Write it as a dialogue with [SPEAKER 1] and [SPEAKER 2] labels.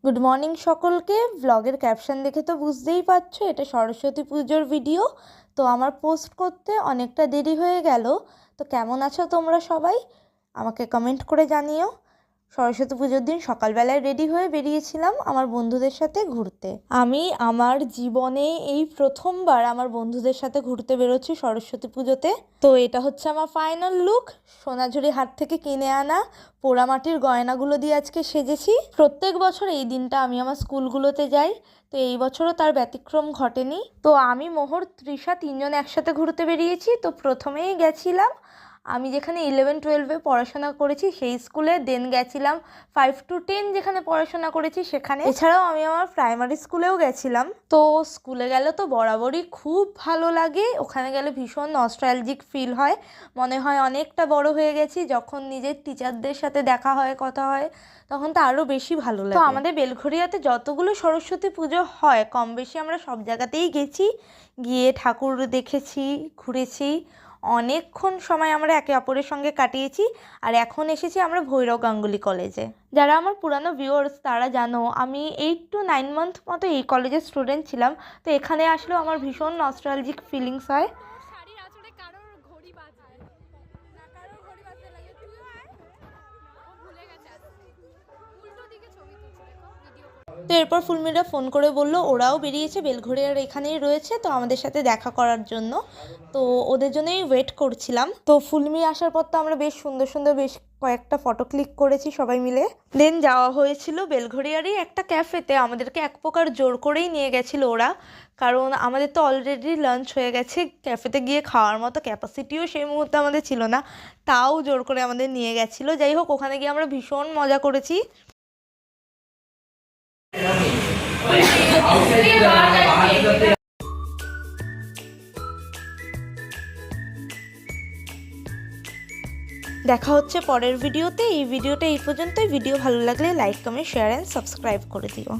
[SPEAKER 1] Good morning সকলকে। ব্লগের caption দেখে তো বুঝতেই পারছো এটা সরস্বতী পুজোর ভিডিও। তো আমার পোস্ট করতে অনেকটা দেরি হয়ে গেল। তো কেমন আছো তোমরা সবাই আমাকে কমেন্ট করে জানিও। সরস্বতী পুজোর দিন সকালবেলায় রেডি হয়ে বেরিয়েছিলাম আমার বন্ধুদের সাথে ঘুরতে। আমি আমার জীবনে এই প্রথমবার আমার বন্ধুদের সাথে ঘুরতে বেরোচ্ছি সরস্বতী পুজোতে। তো এটা হচ্ছে আমার ফাইনাল লুক। সোনাঝুরি হাট থেকে কিনে আনা পোড়ামাটির গয়নাগুলো দিয়ে আজকে সেজেছি। প্রত্যেক বছর এই দিনটা আমি আমার স্কুলগুলোতে যাই, তো এই বছরও তার ব্যতিক্রম ঘটেনি। তো আমি, মোহর, তৃষা তিনজন একসাথে ঘুরতে বেরিয়েছি। তো প্রথমেই গেছিলাম আমি যেখানে 11-12 পড়াশোনা করেছি সেই স্কুলে, দেন গেছিলাম 5 to 10 যেখানে পড়াশোনা করেছি সেখানে। এছাড়াও আমি আমার প্রাইমারি স্কুলেও গেছিলাম। তো স্কুলে গেলে তো বরাবরই খুব ভালো লাগে, ওখানে গেলে ভীষণ নস্টালজিক ফিল হয়, মনে হয় অনেকটা বড় হয়ে গেছি। যখন নিজের টিচারদের সাথে দেখা হয়, কথা হয়, তখন তো আরও বেশি ভালো লাগে। তো আমাদের বেলঘরিয়াতে যতগুলো সরস্বতী পুজো হয় কম বেশি আমরা সব জায়গাতেই গেছি, গিয়ে ঠাকুর দেখেছি, ঘুরেছি, অনেকক্ষণ সময় আমরা একে অপরের সঙ্গে কাটিয়েছি। আর এখন এসেছি আমরা ভৈরব গাঙ্গুলি কলেজে। যারা আমার পুরানো ভিউয়ার্স তারা জানো আমি 8 to 9 মান্থ মতো এই কলেজের স্টুডেন্ট ছিলাম। তো এখানে আসলেও আমার ভীষণ নস্টালজিক ফিলিংস হয়। তো এরপর ফুলমিরা ফোন করে বলল ওরাও বেরিয়েছে, বেলঘরিয়ার এখানেই রয়েছে, তো আমাদের সাথে দেখা করার জন্য। তো ওদের জন্যই ওয়েট করছিলাম। তো ফুলমি আসার পর তো আমরা বেশ সুন্দর সুন্দর বেশ কয়েকটা ফটো ক্লিক করেছি সবাই মিলে। দেন যাওয়া হয়েছিল বেলঘরিয়ারই একটা ক্যাফেতে। আমাদেরকে এক প্রকার জোর করেই নিয়ে গেছিলো ওরা, কারণ আমাদের তো অলরেডি লাঞ্চ হয়ে গেছে, ক্যাফেতে গিয়ে খাওয়ার মতো ক্যাপাসিটিও সেই মুহূর্তে আমাদের ছিল না, তাও জোর করে আমাদের নিয়ে গেছিলো। যাই হোক, ওখানে গিয়ে আমরা ভীষণ মজা করেছি। দেখা হচ্ছে পরের ভিডিওতে। এই ভিডিওটা এই পর্যন্তই। ভিডিও ভালো লাগলে like, comment, share and subscribe করে দিও।